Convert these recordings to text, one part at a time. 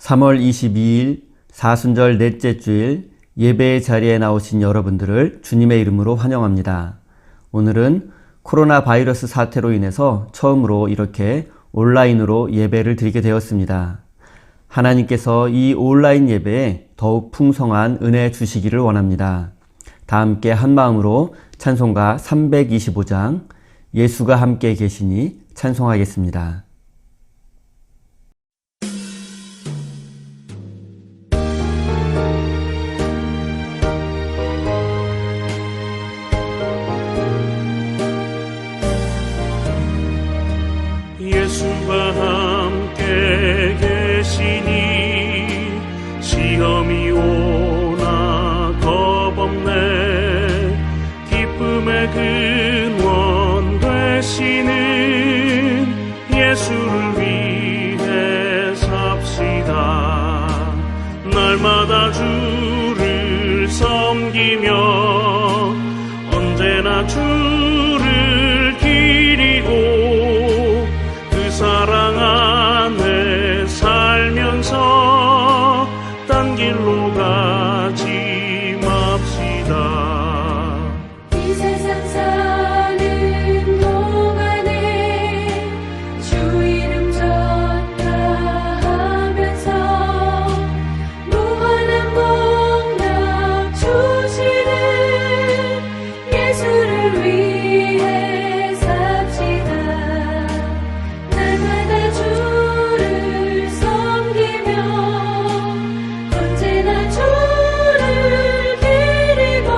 3월 22일 사순절 넷째 주일 예배의 자리에 나오신 여러분들을 주님의 이름으로 환영합니다. 오늘은 코로나 바이러스 사태로 인해서 처음으로 이렇게 온라인으로 예배를 드리게 되었습니다. 하나님께서 이 온라인 예배에 더욱 풍성한 은혜 주시기를 원합니다. 다 함께 한 마음으로 찬송가 325장 예수가 함께 계시니 찬송하겠습니다. 예수가 함께 계시니 시험이 오나 겁없네. 기쁨의 근원 되시는 예수를 위해 삽시다. 날마다 주를 섬기며 언제나 주를 기리고 사랑 안에 살면서 딴 길로 가지 맙시다. 이 세상 사는 동안에 주 이름 전파하면서 무한한 복락 주시는 예수를 위해 삽시다. 날마다 주를 섬기며 언제나 주를 기리고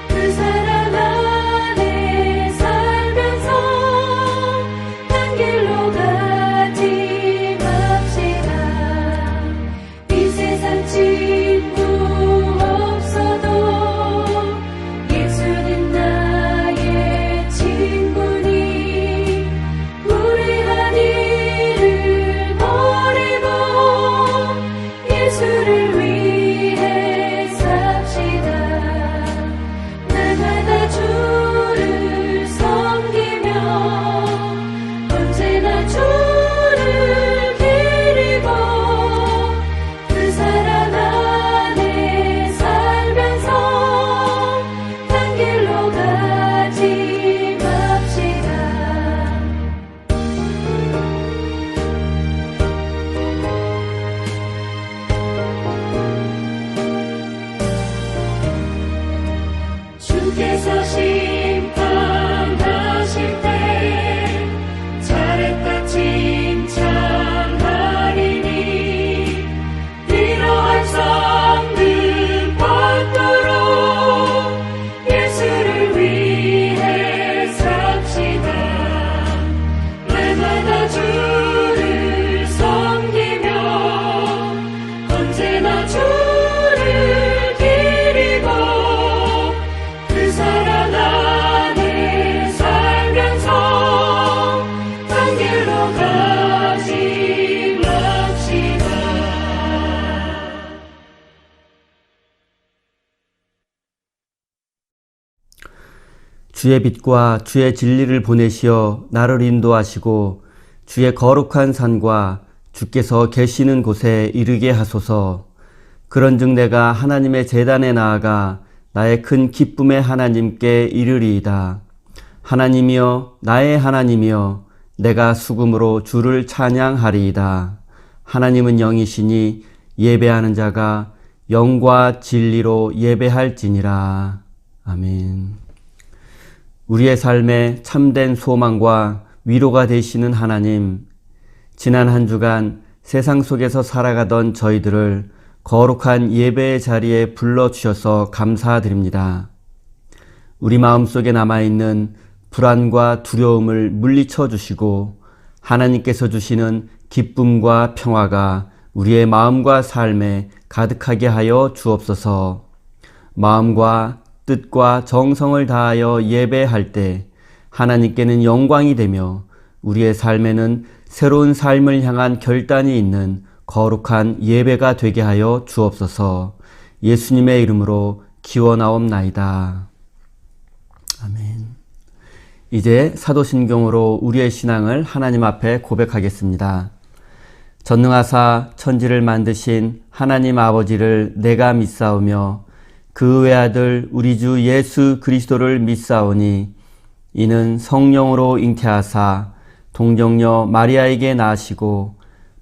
그 사랑 안에 살면서 딴 길로 가지 맙시다. 이 세상 친구 없어도 예수는 나의 친구니 무례한 일을 버리고 예수를 위해 삽시다. 날마다 주를 섬기며 언제나 주를 기리고 그 사랑 안에 살면서 딴 길로 가지 맙시다. 주께서 심판하실 때 잘했다 칭찬하리니 이러한 성는 받도록 예수를 위해 삽시다. 날마다 주를 섬기며 언제나 주를 기리고 그 사랑 안에 살면서 딴 길로 가지 맙시다. 주의 빛과 주의 진리를 보내시어 나를 인도하시고 주의 거룩한 산과 주께서 계시는 곳에 이르게 하소서. 그런즉 내가 하나님의 제단에 나아가 나의 큰 기쁨의 하나님께 이르리이다. 하나님이여 나의 하나님이여 내가 수금으로 주를 찬양하리이다. 하나님은 영이시니 예배하는 자가 영과 진리로 예배할지니라. 아멘. 우리의 삶에 참된 소망과 위로가 되시는 하나님, 지난 한 주간 세상 속에서 살아가던 저희들을 거룩한 예배의 자리에 불러주셔서 감사드립니다. 우리 마음속에 남아있는 불안과 두려움을 물리쳐 주시고 하나님께서 주시는 기쁨과 평화가 우리의 마음과 삶에 가득하게 하여 주옵소서. 마음과 뜻과 정성을 다하여 예배할 때 하나님께는 영광이 되며 우리의 삶에는 새로운 삶을 향한 결단이 있는 거룩한 예배가 되게 하여 주옵소서. 예수님의 이름으로 기원하옵나이다. 아멘. 이제 사도신경으로 우리의 신앙을 하나님 앞에 고백하겠습니다. 전능하사 천지를 만드신 하나님 아버지를 내가 믿사오며 그 외아들 우리 주 예수 그리스도를 믿사오니 이는 성령으로 잉태하사 동정녀 마리아에게 나시고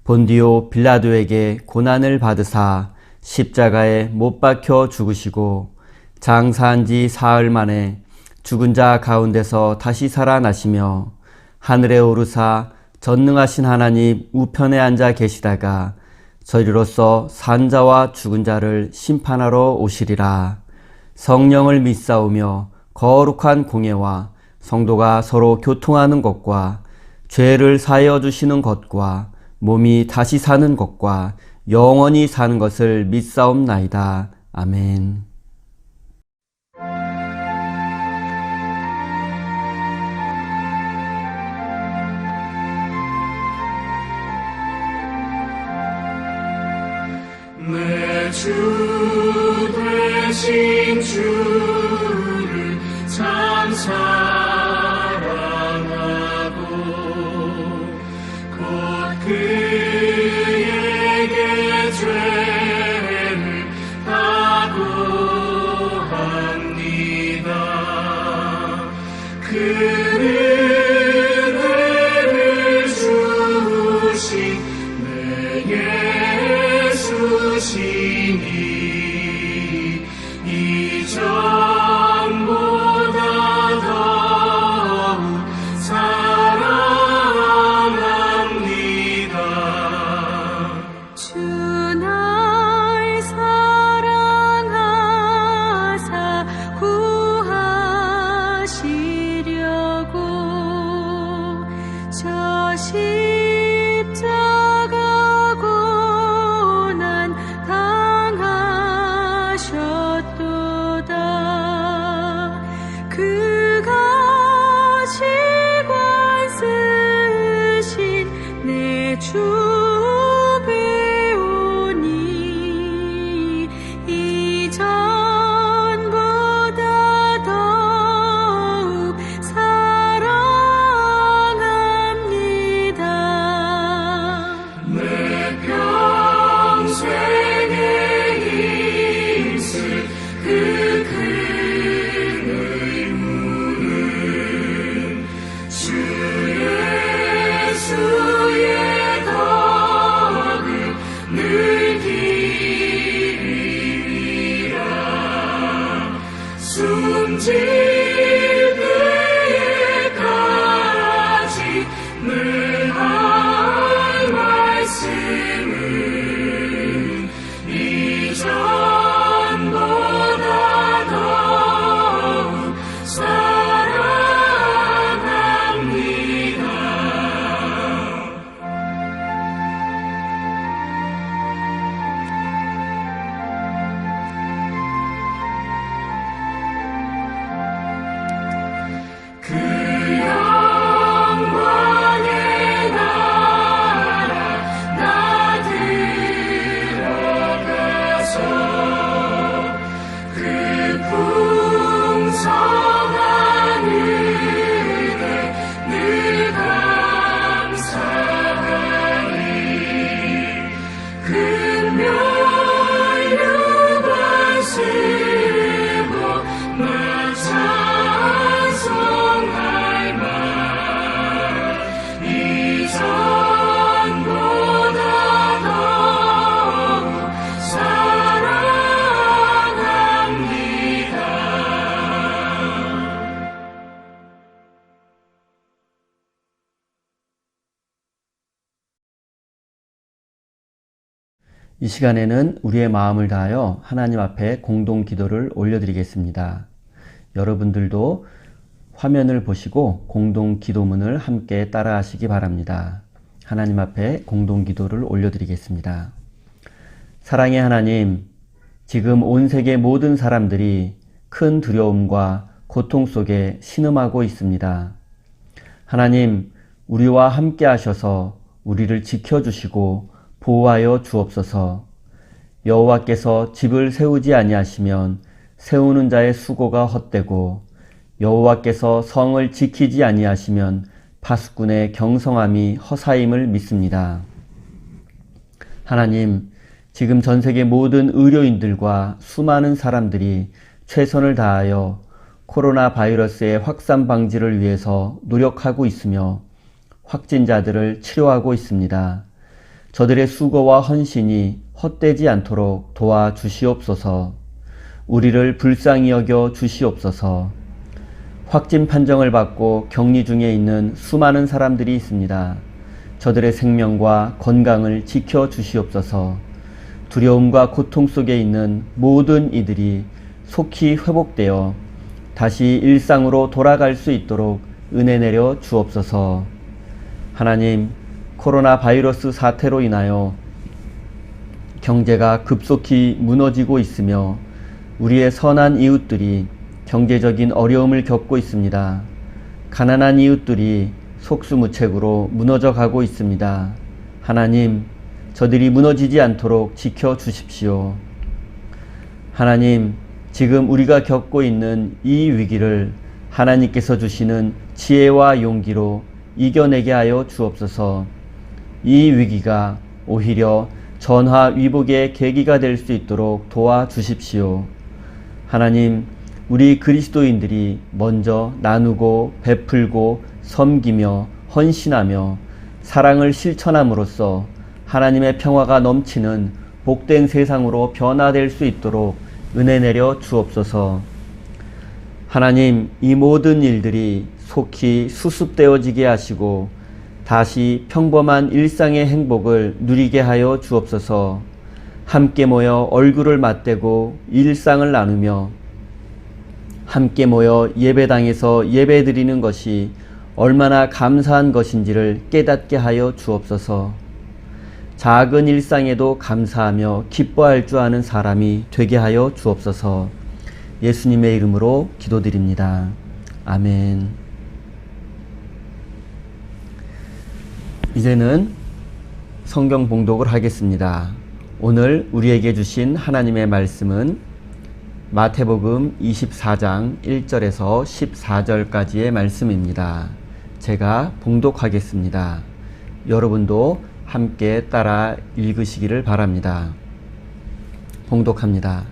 본디오 빌라도에게 고난을 받으사 십자가에 못 박혀 죽으시고 장사한 지 사흘 만에 죽은 자 가운데서 다시 살아나시며 하늘에 오르사 전능하신 하나님 우편에 앉아 계시다가 저리로서 산 자와 죽은 자를 심판하러 오시리라. 성령을 믿사오며 거룩한 공예와 성도가 서로 교통하는 것과 죄를 사하여 주시는 것과 몸이 다시 사는 것과 영원히 사는 것을 믿사옵나이다. 아멘. 내 주 되신 주를 참 사랑하고 곧 그에게 죄를 다구합니다. 그 은혜를 주신 내 예수시니 이전보다 더욱 사랑합니다. 주 날 사랑하사 구하시려고 저 십자가 고난 당하셨도다. 그가 지관 쓰신 내 주 배우니 이전보다 더욱 사랑합니다. 내 평생에 힘쓸 그 큰 의무는 주 예수의 덕을 늘 기리라. 숨질 때에까지 늘 할 말씀은 이전보다 더욱 사랑합니다. 그 영광의 나라 나 들어가서 그 풍성한 은혜 늘 감사하리. 금멸류관 쓰고 나 찬송할 만 이전보다 더욱 사랑합니다. 이 시간에는 우리의 마음을 다하여 하나님 앞에 공동 기도를 올려드리겠습니다. 여러분들도 화면을 보시고 공동 기도문을 함께 따라 하시기 바랍니다. 하나님 앞에 공동 기도를 올려드리겠습니다. 사랑의 하나님, 지금 온 세계 모든 사람들이 큰 두려움과 고통 속에 신음하고 있습니다. 하나님, 우리와 함께 하셔서 우리를 지켜주시고 보호하여 주옵소서. 여호와께서 집을 세우지 아니하시면 세우는 자의 수고가 헛되고 여호와께서 성을 지키지 아니하시면 파수꾼의 경성함이 허사임을 믿습니다. 하나님, 지금 전 세계 모든 의료인들과 수많은 사람들이 최선을 다하여 코로나 바이러스의 확산 방지를 위해서 노력하고 있으며 확진자들을 치료하고 있습니다. 저들의 수고와 헌신이 헛되지 않도록 도와주시옵소서. 우리를 불쌍히 여겨 주시옵소서. 확진 판정을 받고 격리 중에 있는 수많은 사람들이 있습니다. 저들의 생명과 건강을 지켜 주시옵소서. 두려움과 고통 속에 있는 모든 이들이 속히 회복되어 다시 일상으로 돌아갈 수 있도록 은혜 내려 주옵소서. 하나님, 코로나 바이러스 사태로 인하여 경제가 급속히 무너지고 있으며 우리의 선한 이웃들이 경제적인 어려움을 겪고 있습니다. 가난한 이웃들이 속수무책으로 무너져 가고 있습니다. 하나님, 저들이 무너지지 않도록 지켜 주십시오. 하나님, 지금 우리가 겪고 있는 이 위기를 하나님께서 주시는 지혜와 용기로 이겨내게 하여 주옵소서. 이 위기가 오히려 전화위복의 계기가 될 수 있도록 도와주십시오. 하나님, 우리 그리스도인들이 먼저 나누고 베풀고 섬기며 헌신하며 사랑을 실천함으로써 하나님의 평화가 넘치는 복된 세상으로 변화될 수 있도록 은혜 내려 주옵소서. 하나님, 이 모든 일들이 속히 수습되어지게 하시고 다시 평범한 일상의 행복을 누리게 하여 주옵소서. 함께 모여 얼굴을 맞대고 일상을 나누며 함께 모여 예배당에서 예배드리는 것이 얼마나 감사한 것인지를 깨닫게 하여 주옵소서. 작은 일상에도 감사하며 기뻐할 줄 아는 사람이 되게 하여 주옵소서. 예수님의 이름으로 기도드립니다. 아멘. 이제는 성경 봉독을 하겠습니다. 오늘 우리에게 주신 하나님의 말씀은 마태복음 24장 1절에서 14절까지의 말씀입니다. 제가 봉독하겠습니다. 여러분도 함께 따라 읽으시기를 바랍니다. 봉독합니다.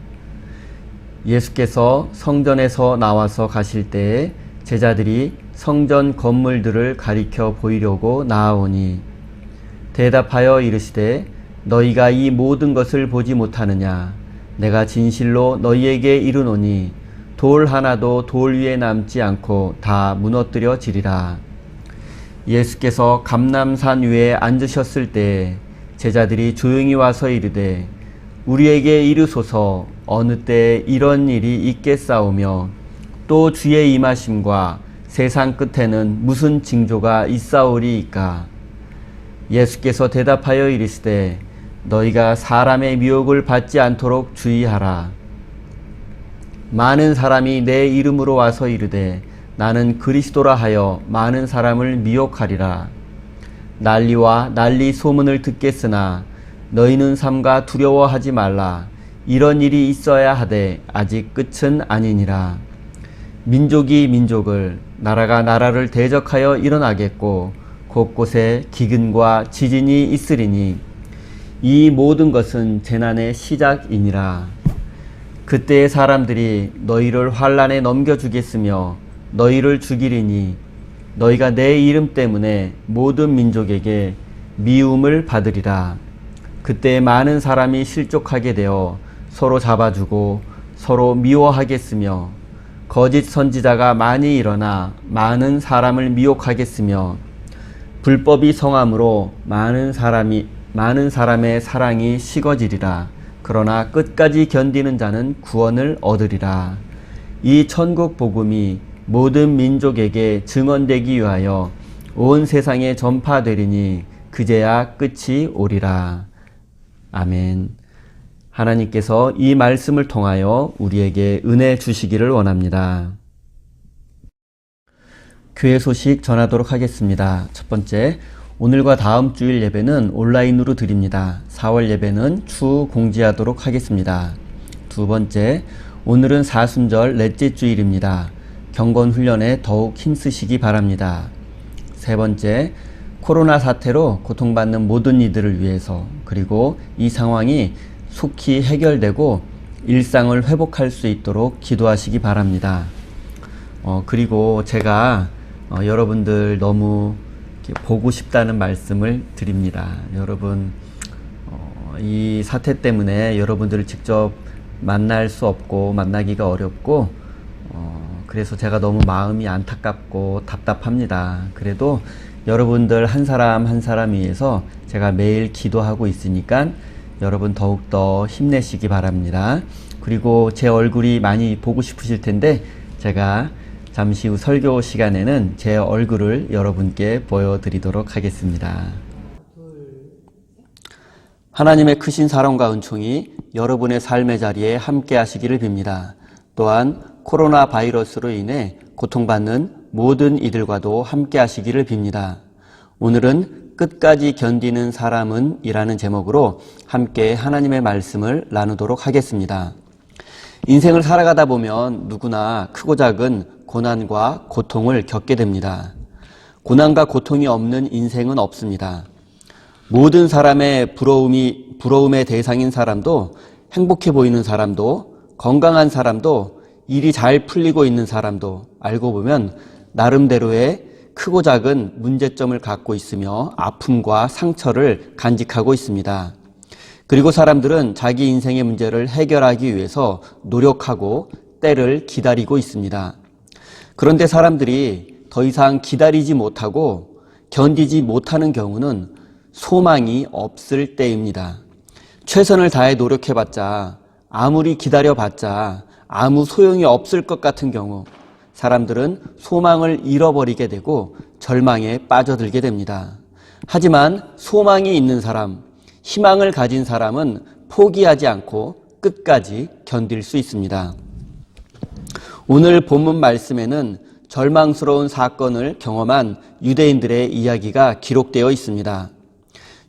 예수께서 성전에서 나와서 가실 때에 제자들이 성전 건물들을 가리켜 보이려고 나아오니 대답하여 이르시되 너희가 이 모든 것을 보지 못하느냐? 내가 진실로 너희에게 이르노니 돌 하나도 돌 위에 남지 않고 다 무너뜨려지리라. 예수께서 감람산 위에 앉으셨을 때 제자들이 조용히 와서 이르되 우리에게 이르소서 어느 때에 이런 일이 있겠사오며 또 주의 임하심과 세상 끝에는 무슨 징조가 있사오리이까. 예수께서 대답하여 이르시되 너희가 사람의 미혹을 받지 않도록 주의하라. 많은 사람이 내 이름으로 와서 이르되 나는 그리스도라 하여 많은 사람을 미혹하리라. 난리와 난리 소문을 듣겠으나 너희는 삼가 두려워하지 말라. 이런 일이 있어야 하되 아직 끝은 아니니라. 민족이 민족을, 나라가 나라를 대적하여 일어나겠고 곳곳에 기근과 지진이 있으리니 이 모든 것은 재난의 시작이니라. 그때의 사람들이 너희를 환난에 넘겨주겠으며 너희를 죽이리니 너희가 내 이름 때문에 모든 민족에게 미움을 받으리라. 그때 많은 사람이 실족하게 되어 서로 잡아주고 서로 미워하겠으며 거짓 선지자가 많이 일어나 많은 사람을 미혹하겠으며 불법이 성함으로 많은 사람의 사랑이 식어지리라. 그러나 끝까지 견디는 자는 구원을 얻으리라. 이 천국 복음이 모든 민족에게 증언되기 위하여 온 세상에 전파되리니 그제야 끝이 오리라. 아멘. 하나님께서 이 말씀을 통하여 우리에게 은혜 주시기를 원합니다. 교회 소식 전하도록 하겠습니다. 첫 번째, 오늘과 다음 주일 예배는 온라인으로 드립니다. 4월 예배는 추후 공지하도록 하겠습니다. 두 번째, 오늘은 사순절 넷째 주일입니다. 경건 훈련에 더욱 힘쓰시기 바랍니다. 세 번째, 코로나 사태로 고통받는 모든 이들을 위해서, 그리고 이 상황이 속히 해결되고 일상을 회복할 수 있도록 기도하시기 바랍니다. 그리고 제가 여러분들 너무 보고 싶다는 말씀을 드립니다. 여러분, 이 사태 때문에 여러분들을 직접 만날 수 없고 만나기가 어렵고 그래서 제가 너무 마음이 안타깝고 답답합니다. 그래도 여러분들 한 사람 한 사람 위해서 제가 매일 기도하고 있으니까 여러분 더욱더 힘내시기 바랍니다. 그리고 제 얼굴이 많이 보고 싶으실 텐데 제가 잠시 후 설교 시간에는 제 얼굴을 여러분께 보여드리도록 하겠습니다. 하나님의 크신 사랑과 은총이 여러분의 삶의 자리에 함께 하시기를 빕니다. 또한 코로나 바이러스로 인해 고통받는 모든 이들과도 함께 하시기를 빕니다. 오늘은 끝까지 견디는 사람은 이라는 제목으로 함께 하나님의 말씀을 나누도록 하겠습니다. 인생을 살아가다 보면 누구나 크고 작은 고난과 고통을 겪게 됩니다. 고난과 고통이 없는 인생은 없습니다. 모든 사람의 부러움의 대상인 사람도, 행복해 보이는 사람도, 건강한 사람도, 일이 잘 풀리고 있는 사람도 알고 보면 나름대로의 크고 작은 문제점을 갖고 있으며 아픔과 상처를 간직하고 있습니다. 그리고 사람들은 자기 인생의 문제를 해결하기 위해서 노력하고 때를 기다리고 있습니다. 그런데 사람들이 더 이상 기다리지 못하고 견디지 못하는 경우는 소망이 없을 때입니다. 최선을 다해 노력해봤자, 아무리 기다려봤자 아무 소용이 없을 것 같은 경우 사람들은 소망을 잃어버리게 되고 절망에 빠져들게 됩니다. 하지만 소망이 있는 사람, 희망을 가진 사람은 포기하지 않고 끝까지 견딜 수 있습니다. 오늘 본문 말씀에는 절망스러운 사건을 경험한 유대인들의 이야기가 기록되어 있습니다.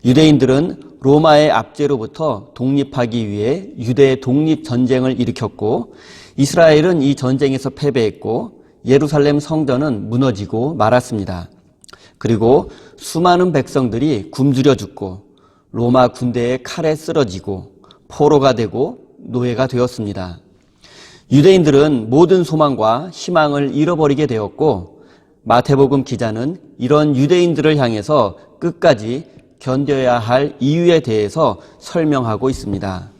유대인들은 로마의 압제로부터 독립하기 위해 유대 독립 전쟁을 일으켰고 이스라엘은 이 전쟁에서 패배했고 예루살렘 성전은 무너지고 말았습니다. 그리고 수많은 백성들이 굶주려 죽고 로마 군대의 칼에 쓰러지고 포로가 되고 노예가 되었습니다. 유대인들은 모든 소망과 희망을 잃어버리게 되었고 마태복음 기자는 이런 유대인들을 향해서 끝까지 견뎌야 할 이유에 대해서 설명하고 있습니다.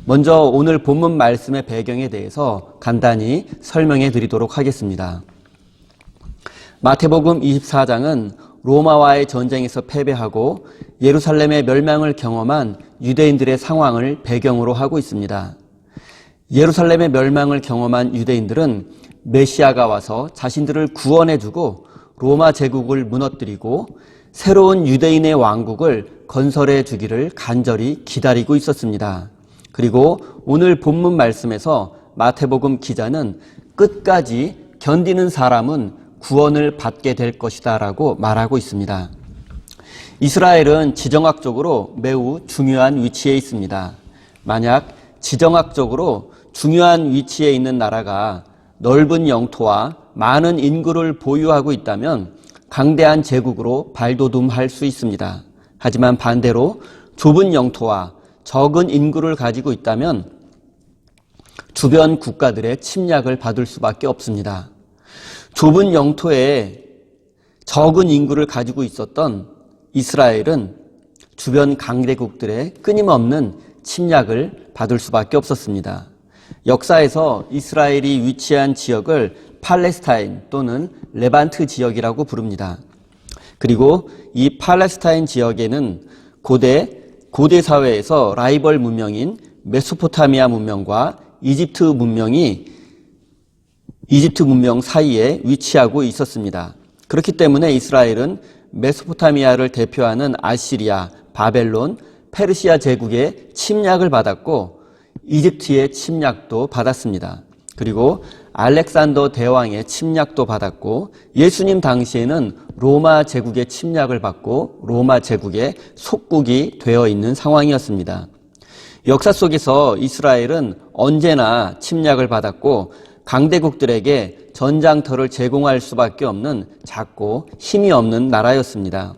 먼저 오늘 본문 말씀의 배경에 대해서 간단히 설명해 드리도록 하겠습니다. 마태복음 24장은 로마와의 전쟁에서 패배하고 예루살렘의 멸망을 경험한 유대인들의 상황을 배경으로 하고 있습니다. 예루살렘의 멸망을 경험한 유대인들은 메시아가 와서 자신들을 구원해주고 로마 제국을 무너뜨리고 새로운 유대인의 왕국을 건설해 주기를 간절히 기다리고 있었습니다. 그리고 오늘 본문 말씀에서 마태복음 기자는 끝까지 견디는 사람은 구원을 받게 될 것이다 라고 말하고 있습니다. 이스라엘은 지정학적으로 매우 중요한 위치에 있습니다. 만약 지정학적으로 중요한 위치에 있는 나라가 넓은 영토와 많은 인구를 보유하고 있다면 강대한 제국으로 발돋움할 수 있습니다. 하지만 반대로 좁은 영토와 적은 인구를 가지고 있다면 주변 국가들의 침략을 받을 수밖에 없습니다. 좁은 영토에 적은 인구를 가지고 있었던 이스라엘은 주변 강대국들의 끊임없는 침략을 받을 수밖에 없었습니다. 역사에서 이스라엘이 위치한 지역을 팔레스타인 또는 레반트 지역이라고 부릅니다. 그리고 이 팔레스타인 지역에는 고대 사회에서 라이벌 문명인 메소포타미아 문명과 이집트 문명 사이에 위치하고 있었습니다. 그렇기 때문에 이스라엘은 메소포타미아를 대표하는 아시리아, 바벨론, 페르시아 제국의 침략을 받았고 이집트의 침략도 받았습니다. 그리고 알렉산더 대왕의 침략도 받았고 예수님 당시에는 로마 제국의 침략을 받고 로마 제국의 속국이 되어 있는 상황이었습니다. 역사 속에서 이스라엘은 언제나 침략을 받았고 강대국들에게 전장터를 제공할 수밖에 없는 작고 힘이 없는 나라였습니다.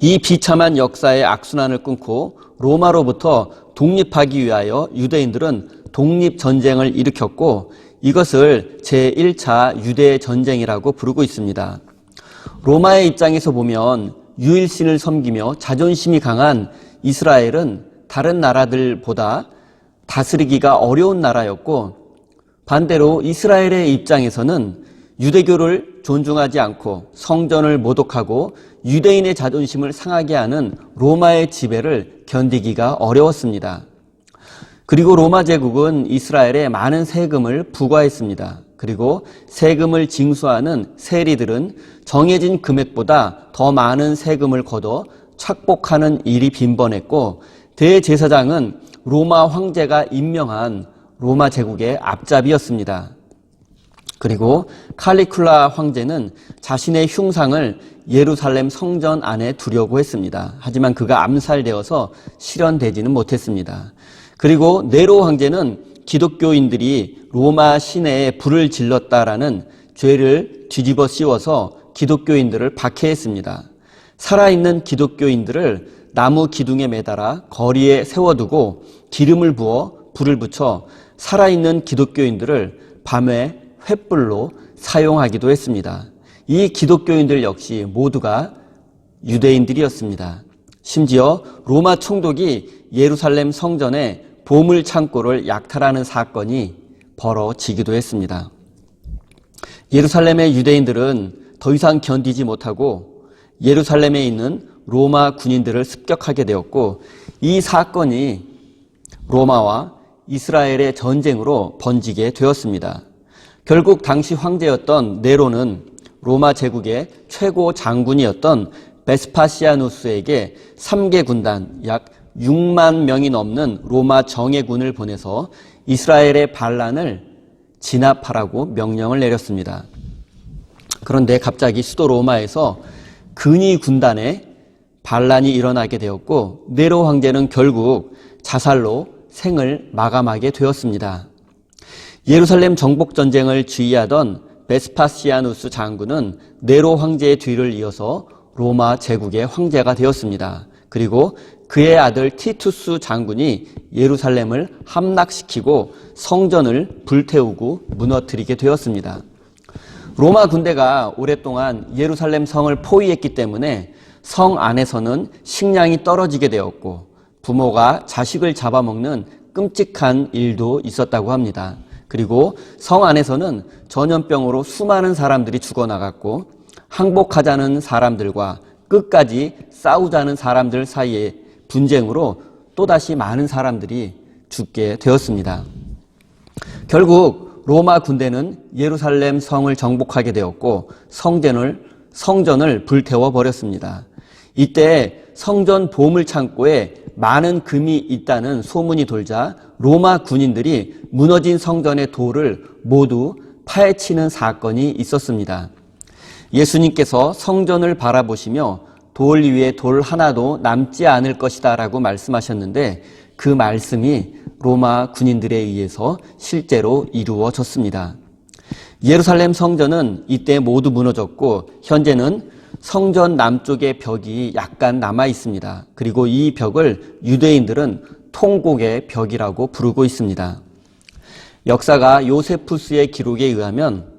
이 비참한 역사의 악순환을 끊고 로마로부터 독립하기 위하여 유대인들은 독립전쟁을 일으켰고 이것을 제1차 유대전쟁이라고 부르고 있습니다. 로마의 입장에서 보면 유일신을 섬기며 자존심이 강한 이스라엘은 다른 나라들보다 다스리기가 어려운 나라였고 반대로 이스라엘의 입장에서는 유대교를 존중하지 않고 성전을 모독하고 유대인의 자존심을 상하게 하는 로마의 지배를 견디기가 어려웠습니다. 그리고 로마 제국은 이스라엘에 많은 세금을 부과했습니다. 그리고 세금을 징수하는 세리들은 정해진 금액보다 더 많은 세금을 걷어 착복하는 일이 빈번했고 대제사장은 로마 황제가 임명한 로마 제국의 앞잡이였습니다. 그리고 칼리큘라 황제는 자신의 흉상을 예루살렘 성전 안에 두려고 했습니다. 하지만 그가 암살되어서 실현되지는 못했습니다. 그리고 네로 황제는 기독교인들이 로마 시내에 불을 질렀다라는 죄를 뒤집어 씌워서 기독교인들을 박해했습니다. 살아있는 기독교인들을 나무 기둥에 매달아 거리에 세워두고 기름을 부어 불을 붙여 살아있는 기독교인들을 밤에 횃불로 사용하기도 했습니다. 이 기독교인들 역시 모두가 유대인들이었습니다. 심지어 로마 총독이 예루살렘 성전에 보물 창고를 약탈하는 사건이 벌어지기도 했습니다. 예루살렘의 유대인들은 더 이상 견디지 못하고 예루살렘에 있는 로마 군인들을 습격하게 되었고 이 사건이 로마와 이스라엘의 전쟁으로 번지게 되었습니다. 결국 당시 황제였던 네로는 로마 제국의 최고 장군이었던 베스파시아누스에게 3개 군단 약 6만 명이 넘는 로마 정예군을 보내서 이스라엘의 반란을 진압하라고 명령을 내렸습니다. 그런데 갑자기 수도 로마에서 근위 군단의 반란이 일어나게 되었고 네로 황제는 결국 자살로 생을 마감하게 되었습니다. 예루살렘 정복전쟁을 지휘하던 베스파시아누스 장군은 네로 황제의 뒤를 이어서 로마 제국의 황제가 되었습니다. 그리고 그의 아들 티투스 장군이 예루살렘을 함락시키고 성전을 불태우고 무너뜨리게 되었습니다. 로마 군대가 오랫동안 예루살렘 성을 포위했기 때문에 성 안에서는 식량이 떨어지게 되었고 부모가 자식을 잡아먹는 끔찍한 일도 있었다고 합니다. 그리고 성 안에서는 전염병으로 수많은 사람들이 죽어나갔고 항복하자는 사람들과 끝까지 싸우자는 사람들 사이의 분쟁으로 또다시 많은 사람들이 죽게 되었습니다. 결국 로마 군대는 예루살렘 성을 정복하게 되었고 성전을 불태워 버렸습니다. 이때 성전 보물 창고에 많은 금이 있다는 소문이 돌자 로마 군인들이 무너진 성전의 돌을 모두 파헤치는 사건이 있었습니다. 예수님께서 성전을 바라보시며 돌 위에 돌 하나도 남지 않을 것이다 라고 말씀하셨는데 그 말씀이 로마 군인들에 의해서 실제로 이루어졌습니다. 예루살렘 성전은 이때 모두 무너졌고 현재는 성전 남쪽의 벽이 약간 남아 있습니다. 그리고 이 벽을 유대인들은 통곡의 벽이라고 부르고 있습니다. 역사가 요세푸스의 기록에 의하면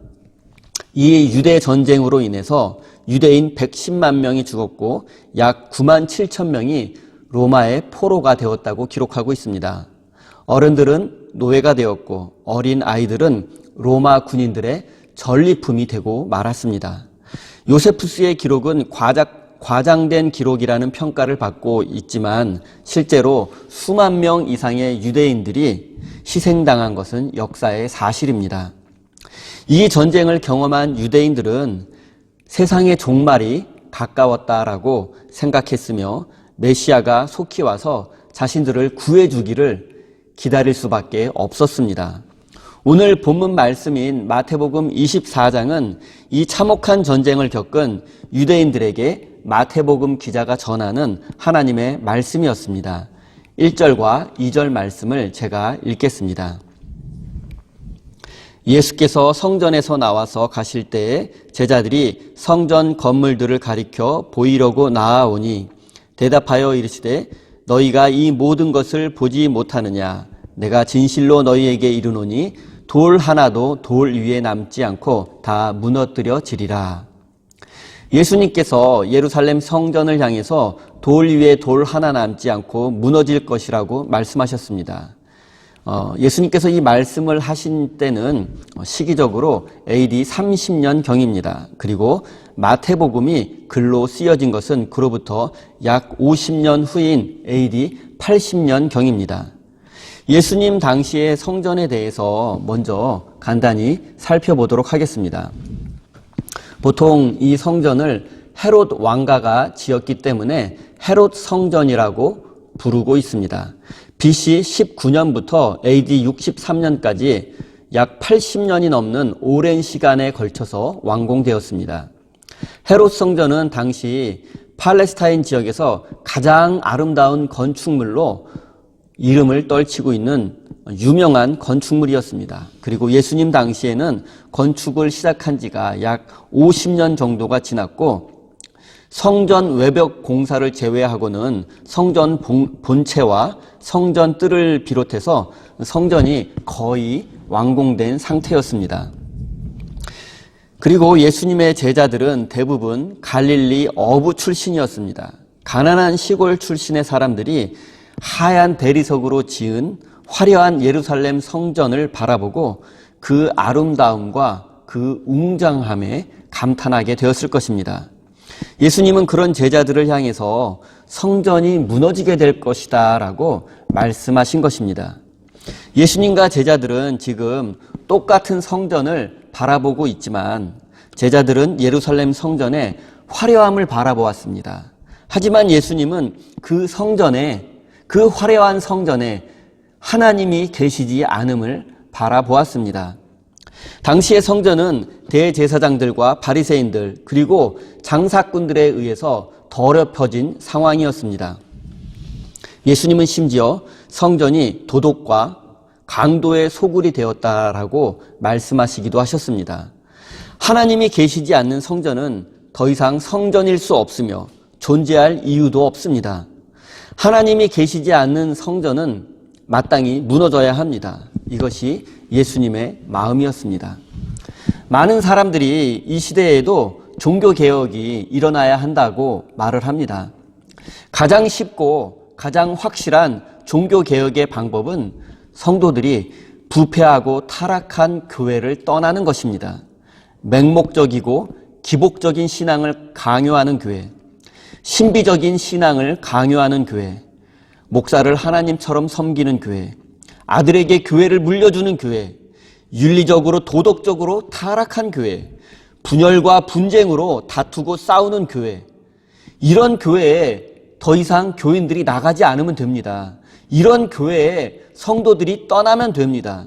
이 유대 전쟁으로 인해서 유대인 110만 명이 죽었고 약 9만 7천 명이 로마의 포로가 되었다고 기록하고 있습니다. 어른들은 노예가 되었고 어린 아이들은 로마 군인들의 전리품이 되고 말았습니다. 요세푸스의 기록은 과장된 기록이라는 평가를 받고 있지만 실제로 수만 명 이상의 유대인들이 희생당한 것은 역사의 사실입니다. 이 전쟁을 경험한 유대인들은 세상의 종말이 가까웠다라고 생각했으며 메시아가 속히 와서 자신들을 구해주기를 기다릴 수밖에 없었습니다. 오늘 본문 말씀인 마태복음 24장은 이 참혹한 전쟁을 겪은 유대인들에게 마태복음 기자가 전하는 하나님의 말씀이었습니다. 1절과 2절 말씀을 제가 읽겠습니다. 예수께서 성전에서 나와서 가실 때에 제자들이 성전 건물들을 가리켜 보이려고 나아오니 대답하여 이르시되 너희가 이 모든 것을 보지 못하느냐? 내가 진실로 너희에게 이르노니 돌 하나도 돌 위에 남지 않고 다 무너뜨려지리라. 예수님께서 예루살렘 성전을 향해서 돌 위에 돌 하나 남지 않고 무너질 것이라고 말씀하셨습니다. 예수님께서 이 말씀을 하신 때는 시기적으로 AD 30년 경입니다. 그리고 마태복음이 글로 쓰여진 것은 그로부터 약 50년 후인 AD 80년 경입니다. 예수님 당시의 성전에 대해서 먼저 간단히 살펴보도록 하겠습니다. 보통 이 성전을 헤롯 왕가가 지었기 때문에 헤롯 성전이라고 부르고 있습니다. BC 19년부터 AD 63년까지 약 80년이 넘는 오랜 시간에 걸쳐서 완공되었습니다. 헤롯 성전은 당시 팔레스타인 지역에서 가장 아름다운 건축물로 이름을 떨치고 있는 유명한 건축물이었습니다. 그리고 예수님 당시에는 건축을 시작한 지가 약 50년 정도가 지났고 성전 외벽 공사를 제외하고는 성전 본체와 성전 뜰을 비롯해서 성전이 거의 완공된 상태였습니다. 그리고 예수님의 제자들은 대부분 갈릴리 어부 출신이었습니다. 가난한 시골 출신의 사람들이 하얀 대리석으로 지은 화려한 예루살렘 성전을 바라보고 그 아름다움과 그 웅장함에 감탄하게 되었을 것입니다. 예수님은 그런 제자들을 향해서 성전이 무너지게 될 것이다 라고 말씀하신 것입니다. 예수님과 제자들은 지금 똑같은 성전을 바라보고 있지만 제자들은 예루살렘 성전의 화려함을 바라보았습니다. 하지만 예수님은 그 성전에, 그 화려한 성전에 하나님이 계시지 않음을 바라보았습니다. 당시의 성전은 대제사장들과 바리새인들 그리고 장사꾼들에 의해서 더럽혀진 상황이었습니다. 예수님은 심지어 성전이 도둑과 강도의 소굴이 되었다라고 말씀하시기도 하셨습니다. 하나님이 계시지 않는 성전은 더 이상 성전일 수 없으며 존재할 이유도 없습니다. 하나님이 계시지 않는 성전은 마땅히 무너져야 합니다. 이것이 예수님의 마음이었습니다. 많은 사람들이 이 시대에도 종교개혁이 일어나야 한다고 말을 합니다. 가장 쉽고 가장 확실한 종교개혁의 방법은 성도들이 부패하고 타락한 교회를 떠나는 것입니다. 맹목적이고 기복적인 신앙을 강요하는 교회, 신비적인 신앙을 강요하는 교회, 목사를 하나님처럼 섬기는 교회, 아들에게 교회를 물려주는 교회, 윤리적으로 도덕적으로 타락한 교회, 분열과 분쟁으로 다투고 싸우는 교회, 이런 교회에 더 이상 교인들이 나가지 않으면 됩니다. 이런 교회에 성도들이 떠나면 됩니다.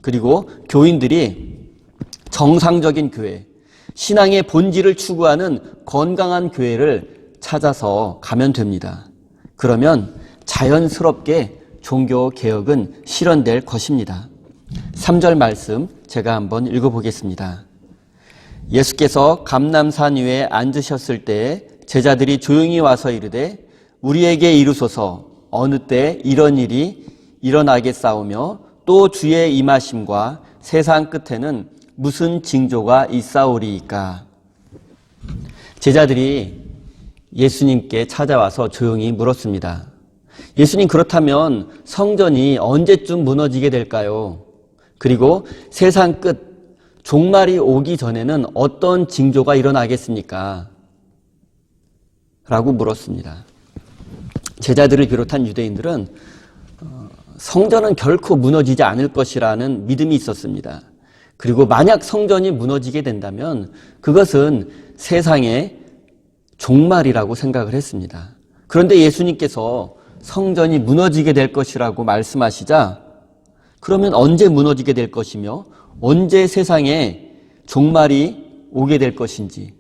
그리고 교인들이 정상적인 교회, 신앙의 본질을 추구하는 건강한 교회를 찾아서 가면 됩니다. 그러면 자연스럽게 종교 개혁은 실현될 것입니다. 3절 말씀 제가 한번 읽어보겠습니다. 예수께서 감람산 위에 앉으셨을 때 제자들이 조용히 와서 이르되 우리에게 이루소서 어느 때 이런 일이 일어나겠사오며 또 주의 임하심과 세상 끝에는 무슨 징조가 있사오리이까. 제자들이 예수님께 찾아와서 조용히 물었습니다. 예수님, 그렇다면 성전이 언제쯤 무너지게 될까요? 그리고 세상 끝, 종말이 오기 전에는 어떤 징조가 일어나겠습니까? 라고 물었습니다. 제자들을 비롯한 유대인들은 성전은 결코 무너지지 않을 것이라는 믿음이 있었습니다. 그리고 만약 성전이 무너지게 된다면 그것은 세상의 종말이라고 생각을 했습니다. 그런데 예수님께서 성전이 무너지게 될 것이라고 말씀하시자 그러면 언제 무너지게 될 것이며 언제 세상에 종말이 오게 될 것인지,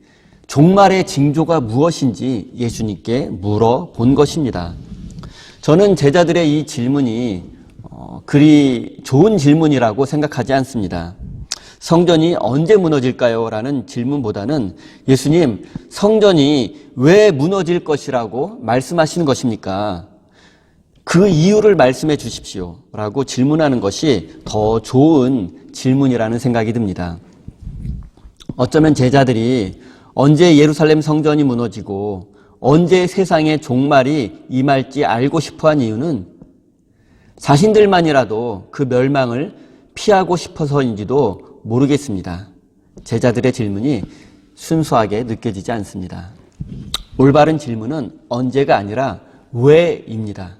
종말의 징조가 무엇인지 예수님께 물어본 것입니다. 저는 제자들의 이 질문이 그리 좋은 질문이라고 생각하지 않습니다. 성전이 언제 무너질까요? 라는 질문보다는 예수님, 성전이 왜 무너질 것이라고 말씀하시는 것입니까? 그 이유를 말씀해 주십시오. 라고 질문하는 것이 더 좋은 질문이라는 생각이 듭니다. 어쩌면 제자들이 언제 예루살렘 성전이 무너지고 언제 세상의 종말이 임할지 알고 싶어한 이유는 자신들만이라도 그 멸망을 피하고 싶어서인지도 모르겠습니다. 제자들의 질문이 순수하게 느껴지지 않습니다. 올바른 질문은 언제가 아니라 왜입니다.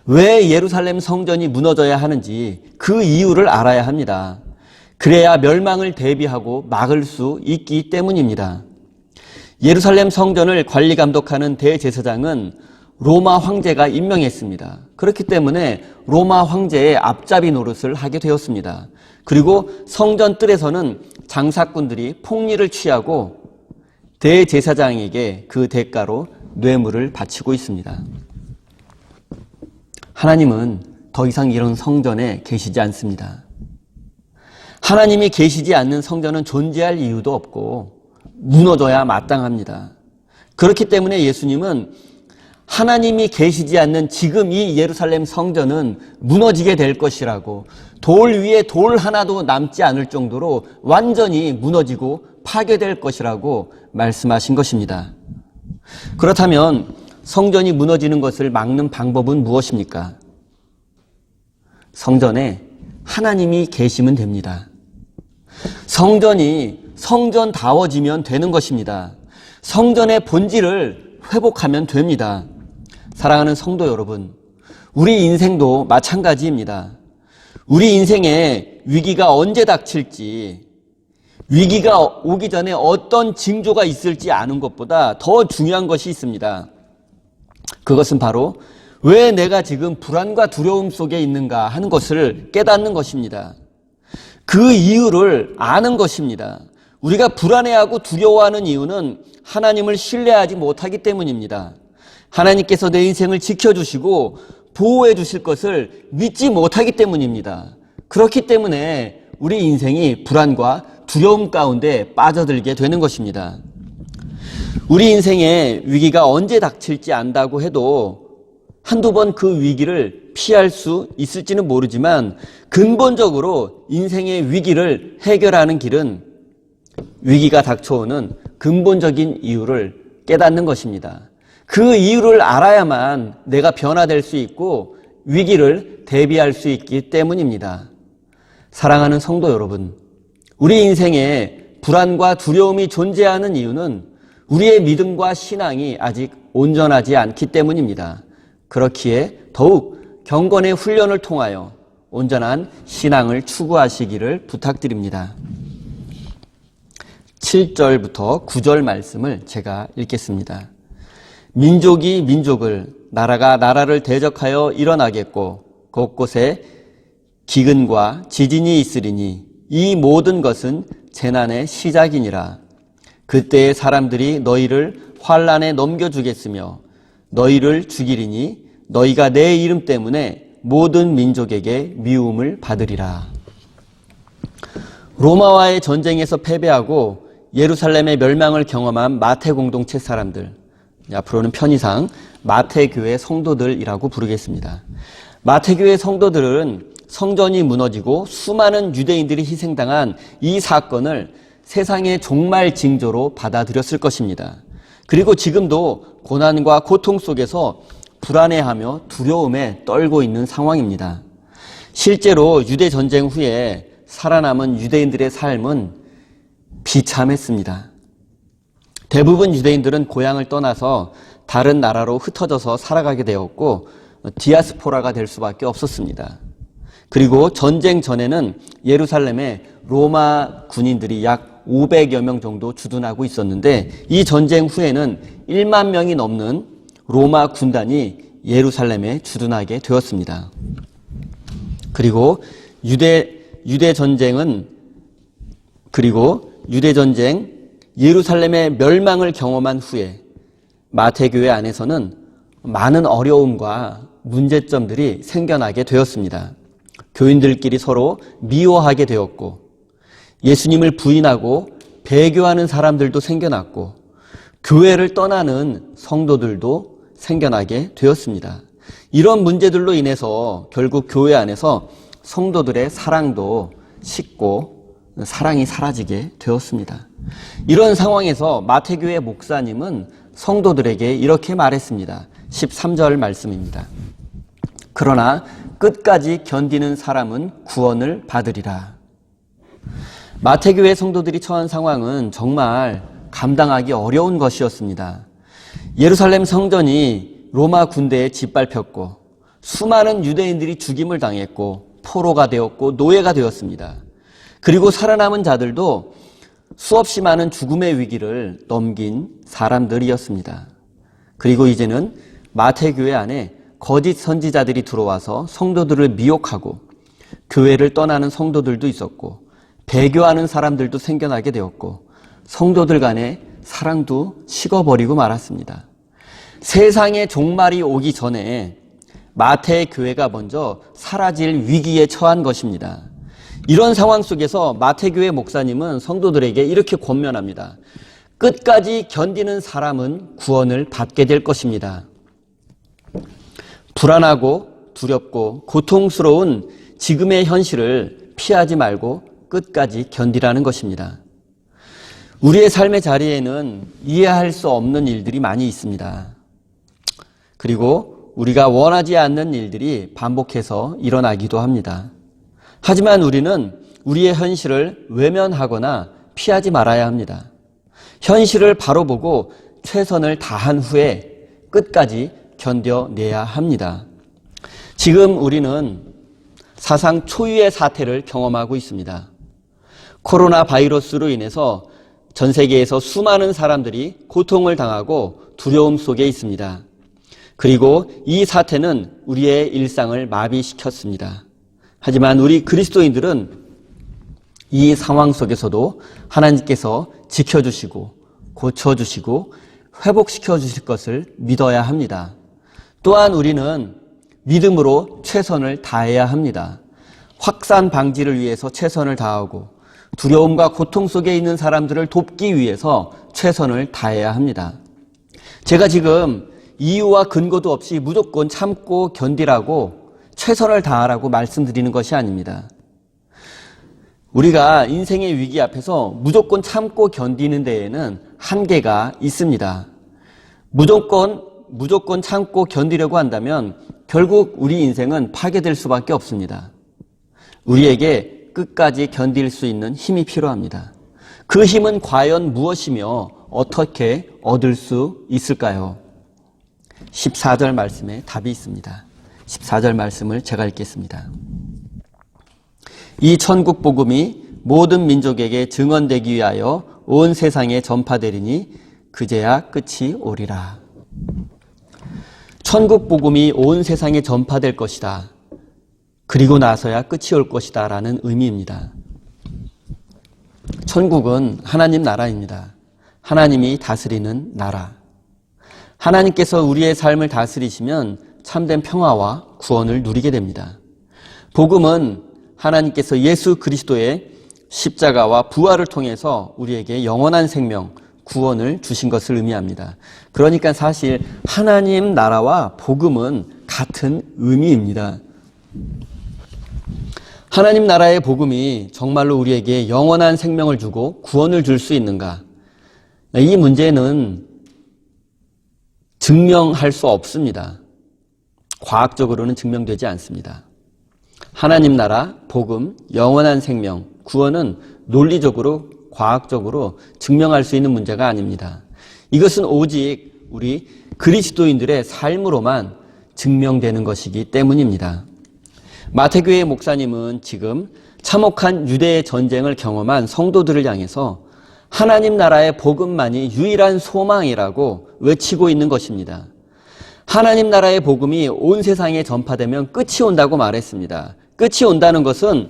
왜 예루살렘 성전이 무너져야 하는지 그 이유를 알아야 합니다. 그래야 멸망을 대비하고 막을 수 있기 때문입니다. 예루살렘 성전을 관리 감독하는 대제사장은 로마 황제가 임명했습니다. 그렇기 때문에 로마 황제의 앞잡이 노릇을 하게 되었습니다. 그리고 성전 뜰에서는 장사꾼들이 폭리를 취하고 대제사장에게 그 대가로 뇌물을 바치고 있습니다. 하나님은 더 이상 이런 성전에 계시지 않습니다. 하나님이 계시지 않는 성전은 존재할 이유도 없고 무너져야 마땅합니다. 그렇기 때문에 예수님은 하나님이 계시지 않는 지금 이 예루살렘 성전은 무너지게 될 것이라고, 돌 위에 돌 하나도 남지 않을 정도로 완전히 무너지고 파괴될 것이라고 말씀하신 것입니다. 그렇다면 성전이 무너지는 것을 막는 방법은 무엇입니까? 성전에 하나님이 계시면 됩니다. 성전이 성전다워지면 되는 것입니다. 성전의 본질을 회복하면 됩니다. 사랑하는 성도 여러분, 우리 인생도 마찬가지입니다. 우리 인생에 위기가 언제 닥칠지, 위기가 오기 전에 어떤 징조가 있을지 아는 것보다 더 중요한 것이 있습니다. 그것은 바로 왜 내가 지금 불안과 두려움 속에 있는가 하는 것을 깨닫는 것입니다. 그 이유를 아는 것입니다. 우리가 불안해하고 두려워하는 이유는 하나님을 신뢰하지 못하기 때문입니다. 하나님께서 내 인생을 지켜주시고 보호해 주실 것을 믿지 못하기 때문입니다. 그렇기 때문에 우리 인생이 불안과 두려움 가운데 빠져들게 되는 것입니다. 우리 인생에 위기가 언제 닥칠지 안다고 해도 한두 번 그 위기를 피할 수 있을지는 모르지만 근본적으로 인생의 위기를 해결하는 길은 위기가 닥쳐오는 근본적인 이유를 깨닫는 것입니다. 그 이유를 알아야만 내가 변화될 수 있고 위기를 대비할 수 있기 때문입니다. 사랑하는 성도 여러분, 우리 인생에 불안과 두려움이 존재하는 이유는 우리의 믿음과 신앙이 아직 온전하지 않기 때문입니다. 그렇기에 더욱 경건의 훈련을 통하여 온전한 신앙을 추구하시기를 부탁드립니다. 7절부터 9절 말씀을 제가 읽겠습니다. 민족이 민족을, 나라가 나라를 대적하여 일어나겠고 곳곳에 기근과 지진이 있으리니 이 모든 것은 재난의 시작이니라. 그때의 사람들이 너희를 환난에 넘겨주겠으며 너희를 죽이리니 너희가 내 이름 때문에 모든 민족에게 미움을 받으리라. 로마와의 전쟁에서 패배하고 예루살렘의 멸망을 경험한 마태 공동체 사람들, 앞으로는 편의상 마태교회 성도들이라고 부르겠습니다. 마태교회 성도들은 성전이 무너지고 수많은 유대인들이 희생당한 이 사건을 세상의 종말 징조로 받아들였을 것입니다. 그리고 지금도 고난과 고통 속에서 불안해하며 두려움에 떨고 있는 상황입니다. 실제로 유대 전쟁 후에 살아남은 유대인들의 삶은 비참했습니다. 대부분 유대인들은 고향을 떠나서 다른 나라로 흩어져서 살아가게 되었고 디아스포라가 될 수밖에 없었습니다. 그리고 전쟁 전에는 예루살렘에 로마 군인들이 약 500여 명 정도 주둔하고 있었는데 이 전쟁 후에는 1만 명이 넘는 로마 군단이 예루살렘에 주둔하게 되었습니다. 그리고 유대 전쟁 예루살렘의 멸망을 경험한 후에 마태교회 안에서는 많은 어려움과 문제점들이 생겨나게 되었습니다. 교인들끼리 서로 미워하게 되었고 예수님을 부인하고 배교하는 사람들도 생겨났고 교회를 떠나는 성도들도 생겨나게 되었습니다. 이런 문제들로 인해서 결국 교회 안에서 성도들의 사랑도 식고 사랑이 사라지게 되었습니다. 이런 상황에서 마태교회 목사님은 성도들에게 이렇게 말했습니다. 13절 말씀입니다. 그러나 끝까지 견디는 사람은 구원을 받으리라. 마태교회 성도들이 처한 상황은 정말 감당하기 어려운 것이었습니다. 예루살렘 성전이 로마 군대에 짓밟혔고 수많은 유대인들이 죽임을 당했고 포로가 되었고 노예가 되었습니다. 그리고 살아남은 자들도 수없이 많은 죽음의 위기를 넘긴 사람들이었습니다. 그리고 이제는 마태교회 안에 거짓 선지자들이 들어와서 성도들을 미혹하고 교회를 떠나는 성도들도 있었고 배교하는 사람들도 생겨나게 되었고 성도들 간의 사랑도 식어버리고 말았습니다. 세상의 종말이 오기 전에 마태의 교회가 먼저 사라질 위기에 처한 것입니다. 이런 상황 속에서 마태교회 목사님은 성도들에게 이렇게 권면합니다. 끝까지 견디는 사람은 구원을 받게 될 것입니다. 불안하고 두렵고 고통스러운 지금의 현실을 피하지 말고 끝까지 견디라는 것입니다. 우리의 삶의 자리에는 이해할 수 없는 일들이 많이 있습니다. 그리고 우리가 원하지 않는 일들이 반복해서 일어나기도 합니다. 하지만 우리는 우리의 현실을 외면하거나 피하지 말아야 합니다. 현실을 바로 보고 최선을 다한 후에 끝까지 견뎌내야 합니다. 지금 우리는 사상 초유의 사태를 경험하고 있습니다. 코로나 바이러스로 인해서 전 세계에서 수많은 사람들이 고통을 당하고 두려움 속에 있습니다. 그리고 이 사태는 우리의 일상을 마비시켰습니다. 하지만 우리 그리스도인들은 이 상황 속에서도 하나님께서 지켜주시고 고쳐주시고 회복시켜 주실 것을 믿어야 합니다. 또한 우리는 믿음으로 최선을 다해야 합니다. 확산 방지를 위해서 최선을 다하고 두려움과 고통 속에 있는 사람들을 돕기 위해서 최선을 다해야 합니다. 제가 지금 이유와 근거도 없이 무조건 참고 견디라고 최선을 다하라고 말씀드리는 것이 아닙니다. 우리가 인생의 위기 앞에서 무조건 참고 견디는 데에는 한계가 있습니다. 무조건 참고 견디려고 한다면 결국 우리 인생은 파괴될 수밖에 없습니다. 우리에게 끝까지 견딜 수 있는 힘이 필요합니다. 그 힘은 과연 무엇이며 어떻게 얻을 수 있을까요? 14절 말씀에 답이 있습니다. 14절 말씀을 제가 읽겠습니다. 이 천국 복음이 모든 민족에게 증언되기 위하여 온 세상에 전파되리니 그제야 끝이 오리라. 천국 복음이 온 세상에 전파될 것이다. 그리고 나서야 끝이 올 것이다 라는 의미입니다. 천국은 하나님 나라입니다. 하나님이 다스리는 나라. 하나님께서 우리의 삶을 다스리시면 참된 평화와 구원을 누리게 됩니다. 복음은 하나님께서 예수 그리스도의 십자가와 부활을 통해서 우리에게 영원한 생명, 구원을 주신 것을 의미합니다. 그러니까 사실 하나님 나라와 복음은 같은 의미입니다. 하나님 나라의 복음이 정말로 우리에게 영원한 생명을 주고 구원을 줄 수 있는가? 이 문제는 증명할 수 없습니다. 과학적으로는 증명되지 않습니다. 하나님 나라, 복음, 영원한 생명, 구원은 논리적으로, 과학적으로 증명할 수 있는 문제가 아닙니다. 이것은 오직 우리 그리스도인들의 삶으로만 증명되는 것이기 때문입니다. 마태교회 목사님은 지금 참혹한 유대의 전쟁을 경험한 성도들을 향해서 하나님 나라의 복음만이 유일한 소망이라고 외치고 있는 것입니다. 하나님 나라의 복음이 온 세상에 전파되면 끝이 온다고 말했습니다. 끝이 온다는 것은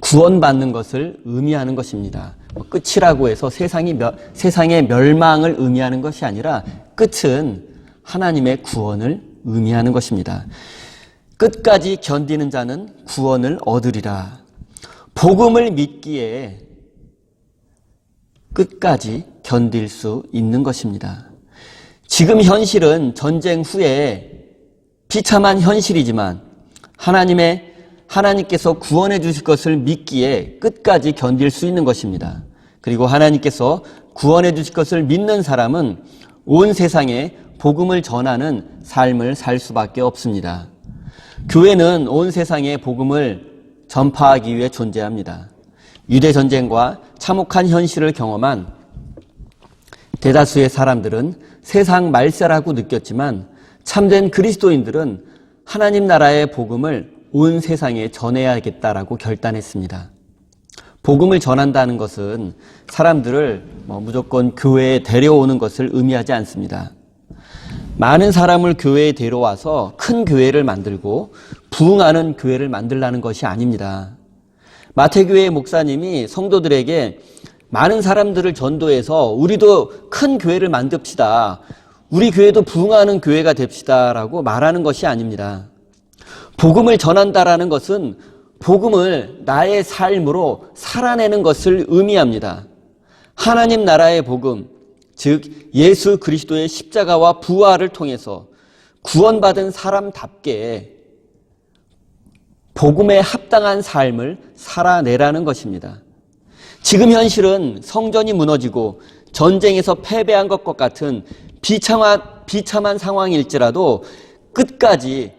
구원받는 것을 의미하는 것입니다. 끝이라고 해서 세상의 멸망을 의미하는 것이 아니라 끝은 하나님의 구원을 의미하는 것입니다. 끝까지 견디는 자는 구원을 얻으리라. 복음을 믿기에 끝까지 견딜 수 있는 것입니다. 지금 현실은 전쟁 후에 비참한 현실이지만 하나님께서 구원해 주실 것을 믿기에 끝까지 견딜 수 있는 것입니다. 그리고 하나님께서 구원해 주실 것을 믿는 사람은 온 세상에 복음을 전하는 삶을 살 수밖에 없습니다. 교회는 온 세상에 복음을 전파하기 위해 존재합니다. 유대 전쟁과 참혹한 현실을 경험한 대다수의 사람들은 세상 말세라고 느꼈지만 참된 그리스도인들은 하나님 나라의 복음을 온 세상에 전해야겠다라고 결단했습니다. 복음을 전한다는 것은 사람들을 무조건 교회에 데려오는 것을 의미하지 않습니다. 많은 사람을 교회에 데려와서 큰 교회를 만들고 부흥하는 교회를 만들라는 것이 아닙니다. 마태교회 목사님이 성도들에게 많은 사람들을 전도해서 우리도 큰 교회를 만듭시다. 우리 교회도 부흥하는 교회가 됩시다라고 말하는 것이 아닙니다. 복음을 전한다라는 것은 복음을 나의 삶으로 살아내는 것을 의미합니다. 하나님 나라의 복음, 즉 예수 그리스도의 십자가와 부활을 통해서 구원받은 사람답게 복음에 합당한 삶을 살아내라는 것입니다. 지금 현실은 성전이 무너지고 전쟁에서 패배한 것과 같은 비참한 상황일지라도 끝까지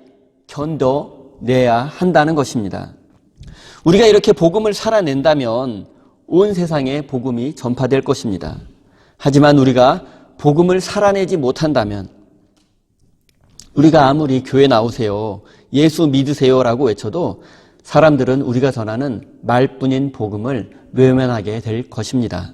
견뎌내야 한다는 것입니다. 우리가 이렇게 복음을 살아낸다면 온 세상에 복음이 전파될 것입니다. 하지만 우리가 복음을 살아내지 못한다면 우리가 아무리 교회 나오세요, 예수 믿으세요라고 외쳐도 사람들은 우리가 전하는 말뿐인 복음을 외면하게 될 것입니다.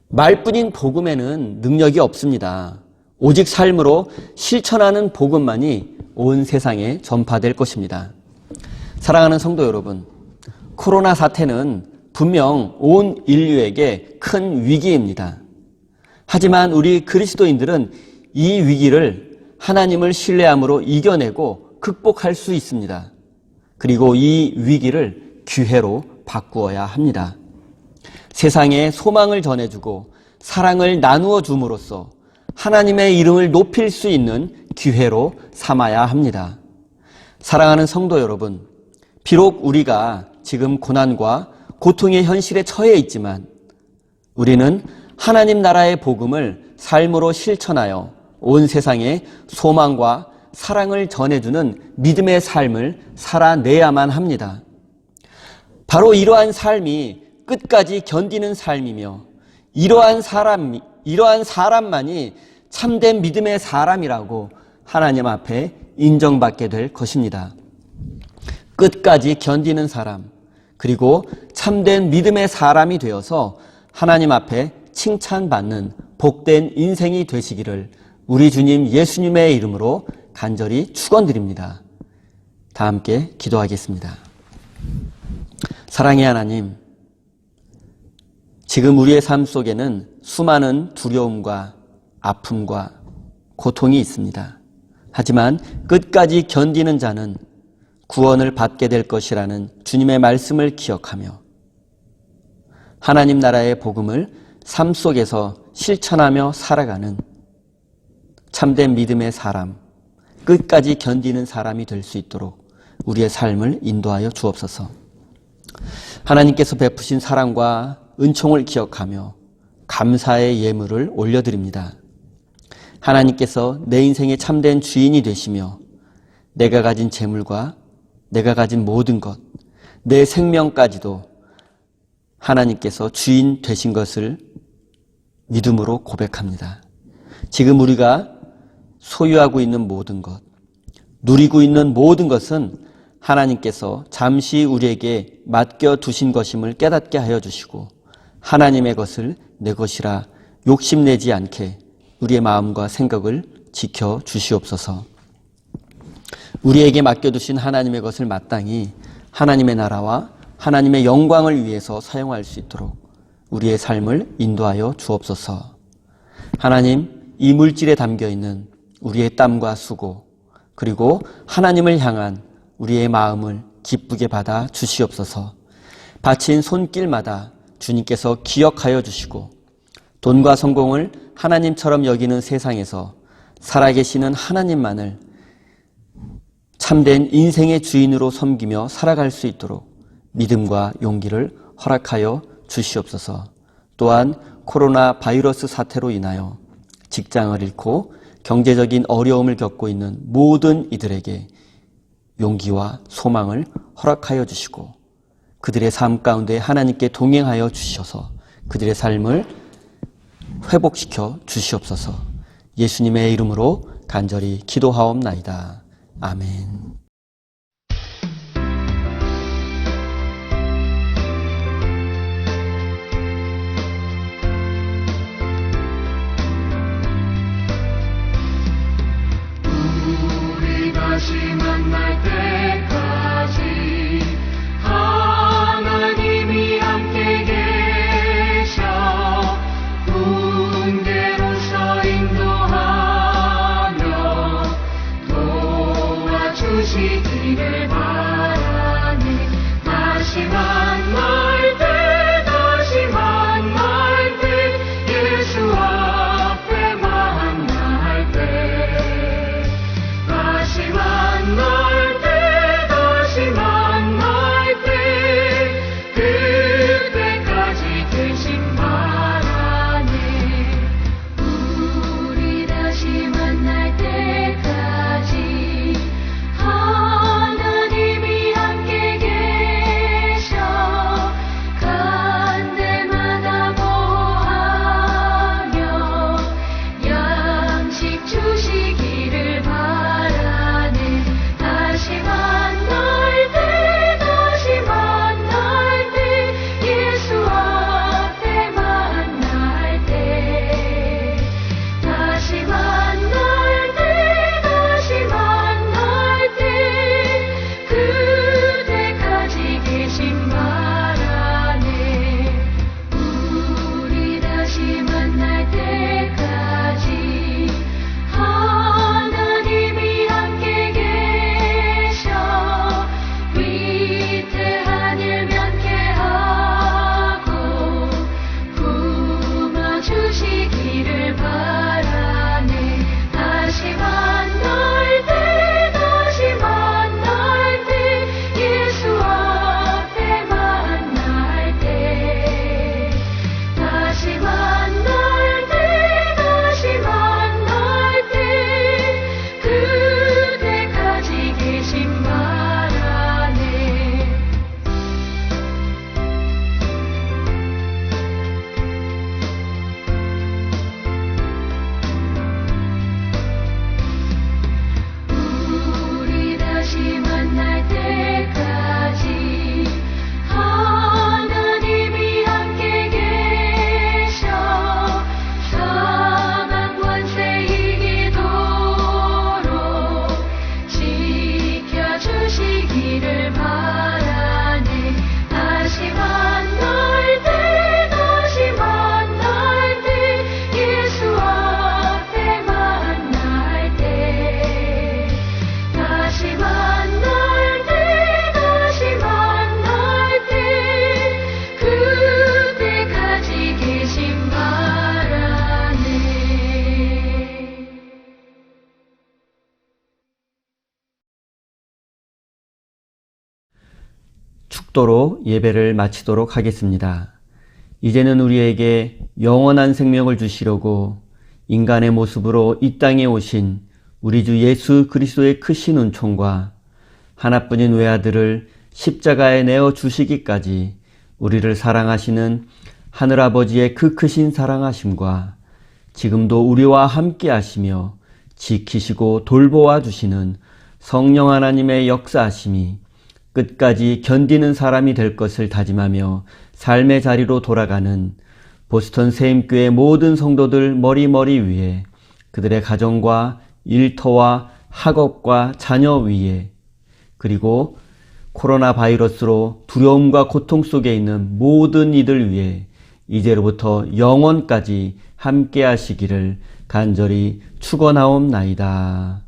말뿐인 복음에는 능력이 없습니다. 오직 삶으로 실천하는 복음만이 온 세상에 전파될 것입니다. 사랑하는 성도 여러분, 코로나 사태는 분명 온 인류에게 큰 위기입니다. 하지만 우리 그리스도인들은 이 위기를 하나님을 신뢰함으로 이겨내고 극복할 수 있습니다. 그리고 이 위기를 기회로 바꾸어야 합니다. 세상에 소망을 전해주고 사랑을 나누어 줌으로써 하나님의 이름을 높일 수 있는 기회로 삼아야 합니다. 사랑하는 성도 여러분, 비록 우리가 지금 고난과 고통의 현실에 처해 있지만 우리는 하나님 나라의 복음을 삶으로 실천하여 온 세상에 소망과 사랑을 전해주는 믿음의 삶을 살아내야만 합니다. 바로 이러한 삶이 끝까지 견디는 삶이며 이러한 사람만이 참된 믿음의 사람이라고 하나님 앞에 인정받게 될 것입니다. 끝까지 견디는 사람, 그리고 참된 믿음의 사람이 되어서 하나님 앞에 칭찬받는 복된 인생이 되시기를 우리 주님 예수님의 이름으로 간절히 축원드립니다. 다 함께 기도하겠습니다. 사랑의 하나님, 지금 우리의 삶 속에는 수많은 두려움과 아픔과 고통이 있습니다. 하지만 끝까지 견디는 자는 구원을 받게 될 것이라는 주님의 말씀을 기억하며 하나님 나라의 복음을 삶 속에서 실천하며 살아가는 참된 믿음의 사람, 끝까지 견디는 사람이 될 수 있도록 우리의 삶을 인도하여 주옵소서. 하나님께서 베푸신 사랑과 은총을 기억하며 감사의 예물을 올려드립니다. 하나님께서 내 인생의 참된 주인이 되시며 내가 가진 재물과 내가 가진 모든 것, 내 생명까지도 하나님께서 주인 되신 것을 믿음으로 고백합니다. 지금 우리가 소유하고 있는 모든 것, 누리고 있는 모든 것은 하나님께서 잠시 우리에게 맡겨두신 것임을 깨닫게 하여 주시고 하나님의 것을 내 것이라 욕심내지 않게 우리의 마음과 생각을 지켜 주시옵소서. 우리에게 맡겨두신 하나님의 것을 마땅히 하나님의 나라와 하나님의 영광을 위해서 사용할 수 있도록 우리의 삶을 인도하여 주옵소서. 하나님, 이 물질에 담겨있는 우리의 땀과 수고, 그리고 하나님을 향한 우리의 마음을 기쁘게 받아 주시옵소서. 바친 손길마다 주님께서 기억하여 주시고 돈과 성공을 하나님처럼 여기는 세상에서 살아계시는 하나님만을 참된 인생의 주인으로 섬기며 살아갈 수 있도록 믿음과 용기를 허락하여 주시옵소서. 또한 코로나 바이러스 사태로 인하여 직장을 잃고 경제적인 어려움을 겪고 있는 모든 이들에게 용기와 소망을 허락하여 주시고 그들의 삶 가운데 하나님께 동행하여 주셔서 그들의 삶을 회복시켜 주시옵소서. 예수님의 이름으로 간절히 기도하옵나이다. 아멘. 우리 다시 만날 때까지 하나님이 함께 계셔 군대로서 인도하며 도와주시기를 바라네. 다시 만날 때 예수 앞에 만날 때 다시 만날 때 그때까지 되신 바라네. 우리 다시 만날 때까지 하나님이 함께 계셔 간 데마다 보호하며 양식 주시기를 바라네. 다시 만날 때 예수 앞에 만날 때 다시 만날 때 그때까지 계신 바라네. 우리 다시 만날 때까지 하나님이 함께 계셔 위태한 일 면케하고 품어주시기를 바라네. 다시 만날 때 예수 앞에 만날 때 다시 만날 때 그때까지 계신 바라네. 우리 다시 만날 때까지 하나님이 함께 계셔 사망 권세 이기도록 지켜주시기를 바라네. 다시 만날 때 예수 앞에 만날 때 다시 만날 때 그때까지 계신 바라네. 축도로 예배를 마치도록 하겠습니다. 이제는 우리에게 영원한 생명을 주시려고 인간의 모습으로 이 땅에 오신 우리 주 예수 그리스도의 크신 은총과 하나뿐인 외아들을 십자가에 내어 주시기까지 우리를 사랑하시는 하늘아버지의 그 크신 사랑하심과 지금도 우리와 함께 하시며 지키시고 돌보아 주시는 성령 하나님의 역사하심이 끝까지 견디는 사람이 될 것을 다짐하며 삶의 자리로 돌아가는 보스턴 세임교회 모든 성도들 머리머리 위에 그들의 가정과 일터와 학업과 자녀 위에 그리고 코로나 바이러스로 두려움과 고통 속에 있는 모든 이들 위해 이제로부터 영원까지 함께 하시기를 간절히 축원하옵나이다.